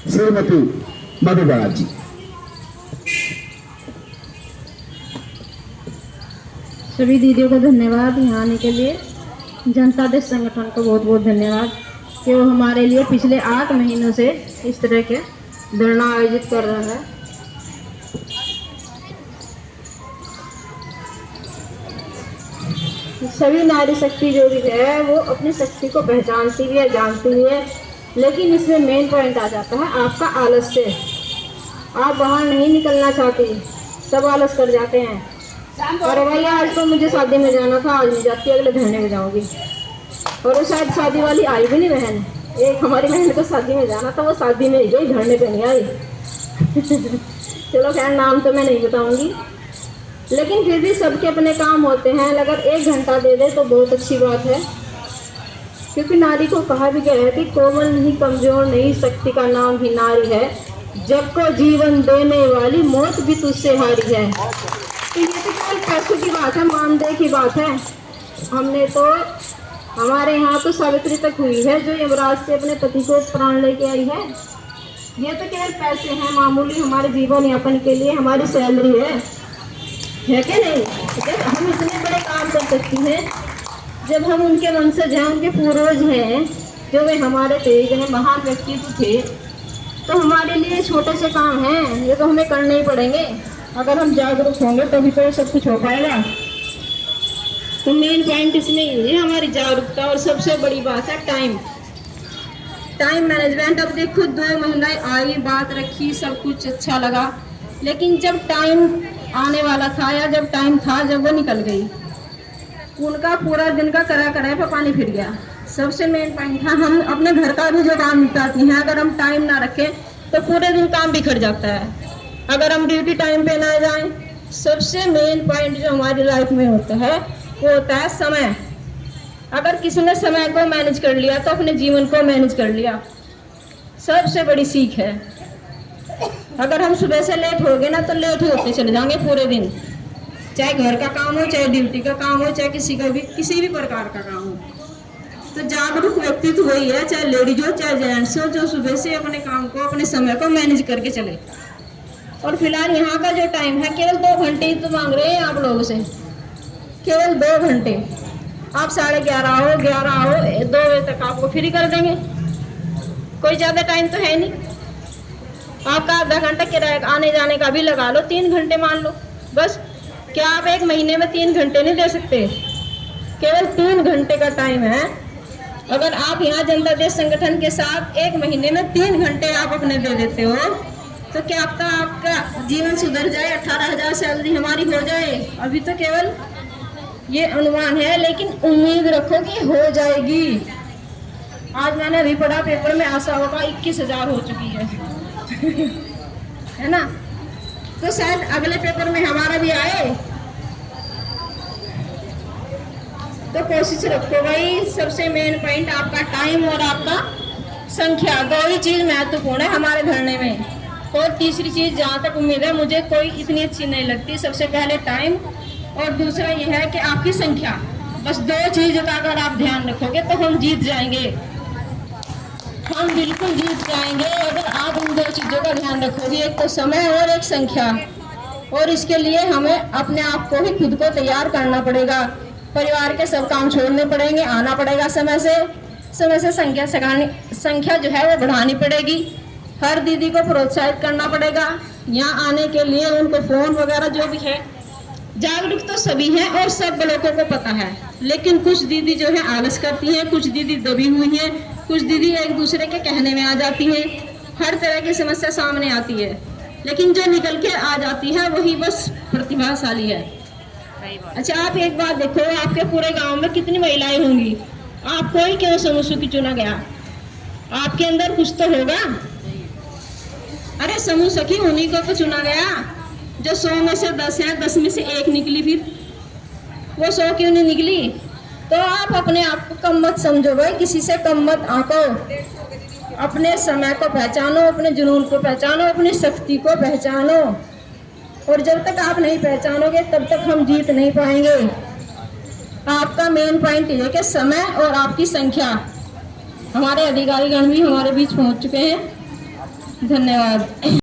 श्रीमती मधुबाला जी। सभी दीदियों को धन्यवाद यहाँ आने के लिए। जनता दल संगठन को बहुत बहुत धन्यवाद कि वो हमारे लिए पिछले 8 महीनों से इस तरह के धरना आयोजित कर रहा है। सभी नारी शक्ति जो भी है वो अपनी शक्ति को पहचानती भी है, जानती भी है, लेकिन इसमें मेन पॉइंट आ जाता है आपका आलस्य। आप बाहर नहीं निकलना चाहती, सब आलस कर जाते हैं। अरे भैया आज तो मुझे शादी में जाना था, आज नहीं जाती, अगले धरने में जाऊंगी। और वो शायद शादी वाली आई भी नहीं बहन। एक हमारी बहन को शादी में जाना था, वो शादी में ही गई, धरने पे नहीं आई। चलो खैर नाम तो मैं नहीं बताऊंगी, लेकिन फिर भी सबके अपने काम होते हैं। अगर 1 घंटा दे दे तो बहुत अच्छी बात है, क्योंकि नारी को कहा भी गया है कि कोमल नहीं, कमजोर नहीं, शक्ति का नाम ही नारी है। जग को जीवन देने वाली मौत भी तुझसे हारी है। तो ये तो केवल पैसों की बात है, मानदेय की बात है। हमने तो हमारे यहाँ तो सावित्री तक हुई है जो यमराज से अपने पति को प्राण लेके आई है। ये तो केवल पैसे हैं मामूली, हमारे जीवन यापन के लिए हमारी सैलरी है क्या नहीं? जब हम इतने बड़े काम कर सकती हैं, जब हम उनके वंशज हैं, उनके पूर्वज हैं, जो वे हमारे थे, जो महान व्यक्तित्व थे, तो हमारे लिए छोटे से काम हैं, ये तो हमें करने ही पड़ेंगे। अगर हम जागरूक होंगे तभी तो सब कुछ हो पाएगा। तो मेन पॉइंट इसमें ये है हमारी जागरूकता। और सबसे बड़ी बात है टाइम मैनेजमेंट। अब देखो 2 महिलाएं आई, बात रखी, सब कुछ अच्छा लगा, लेकिन जब टाइम आने वाला था या जब टाइम था, जब वो निकल गई, उनका पूरा दिन का करा पर पानी फिर गया। सबसे मेन पॉइंट था हम अपने घर का भी जो काम निपटाती हैं, अगर हम टाइम ना रखें तो पूरे दिन काम बिखर जाता है। अगर हम ड्यूटी टाइम पे ना जाएं, सबसे मेन पॉइंट जो हमारी लाइफ में होता है वो होता है समय। अगर किसी ने समय को मैनेज कर लिया तो अपने जीवन को मैनेज कर लिया, सबसे बड़ी सीख है। अगर हम सुबह से लेट हो गए ना तो लेट होते चले जाएंगे पूरे दिन, चाहे घर का काम हो, चाहे ड्यूटी का काम हो, चाहे किसी भी प्रकार का काम हो। तो जागरूक व्यक्ति तो वही है, चाहे लेडीज हो चाहे जेंट्स हो, जो सुबह से अपने काम को, अपने समय को मैनेज करके चले। और फिलहाल यहाँ का जो टाइम है केवल 2 घंटे ही तो मांग रहे हैं आप लोगों से, केवल 2 घंटे। आप 11:30 हो, 11 हो, 2 बजे तक आपको फ्री कर देंगे। कोई ज्यादा टाइम तो है नहीं। आपका आधा घंटा किराया आने जाने का भी लगा लो, 3 घंटे मान लो बस। क्या आप 1 महीने में 3 घंटे नहीं दे सकते? केवल 3 घंटे का टाइम है। अगर आप यहाँ जनता दल संगठन के साथ 1 महीने में 3 घंटे आप अपने दे देते हो, तो क्या आपका जीवन सुधर जाए, 18,000 सैलरी हमारी हो जाए। अभी तो केवल ये अनुमान है, लेकिन उम्मीद रखो कि हो जाएगी। आज मैंने अभी पढ़ा पेपर में, आशा होगा 21,000 हो चुकी है। है ना? तो शायद अगले पेपर में हमारा भी आए। तो कोशिश रखो भाई। सबसे मेन पॉइंट आपका टाइम और आपका संख्या, 2 ही चीज महत्वपूर्ण है हमारे धरने में। और तीसरी चीज जहाँ तक उम्मीद है मुझे कोई इतनी अच्छी नहीं लगती। सबसे पहले टाइम और दूसरा यह है कि आपकी संख्या। बस 2 चीजों का अगर आप ध्यान रखोगे तो हम जीत जाएंगे, हम बिल्कुल जीत जाएंगे। अगर आप उन 2 चीजों का ध्यान रखोगे, एक तो समय और एक संख्या। और इसके लिए हमें अपने आप को ही खुद को तैयार करना पड़ेगा। परिवार के सब काम छोड़ने पड़ेंगे, आना पड़ेगा समय से संख्या जो है वो बढ़ानी पड़ेगी। हर दीदी को प्रोत्साहित करना पड़ेगा यहाँ आने के लिए। उनको फोन वगैरह जो भी है, जागरूक तो सभी हैं और सब लोगों को पता है, लेकिन कुछ दीदी जो है आलस करती हैं, कुछ दीदी दबी हुई हैं, कुछ दीदी एक दूसरे के कहने में आ जाती हैं। हर तरह की समस्या सामने आती है, लेकिन जो निकल के आ जाती है वही बस प्रतिभाशाली है। अच्छा आप एक बात देखो, आपके पूरे गांव में कितनी महिलाएं होंगी, आपको ही क्यों समूह की चुना गया? आपके अंदर कुछ तो होगा। अरे समूह सखी उन्हीं को तो चुना गया जो 100 में से 10 है, 10 में से 1 निकली, फिर वो 100 क्यों नहीं निकली? तो आप अपने आप को कम मत समझो भाई, किसी से कम मत आंको। अपने समय को पहचानो, अपने जुनून को पहचानो, अपनी शक्ति को पहचानो। और जब तक आप नहीं पहचानोगे तब तक हम जीत नहीं पाएंगे। आपका मेन पॉइंट ये है कि समय और आपकी संख्या। हमारे अधिकारीगण भी हमारे बीच पहुंच चुके हैं। धन्यवाद।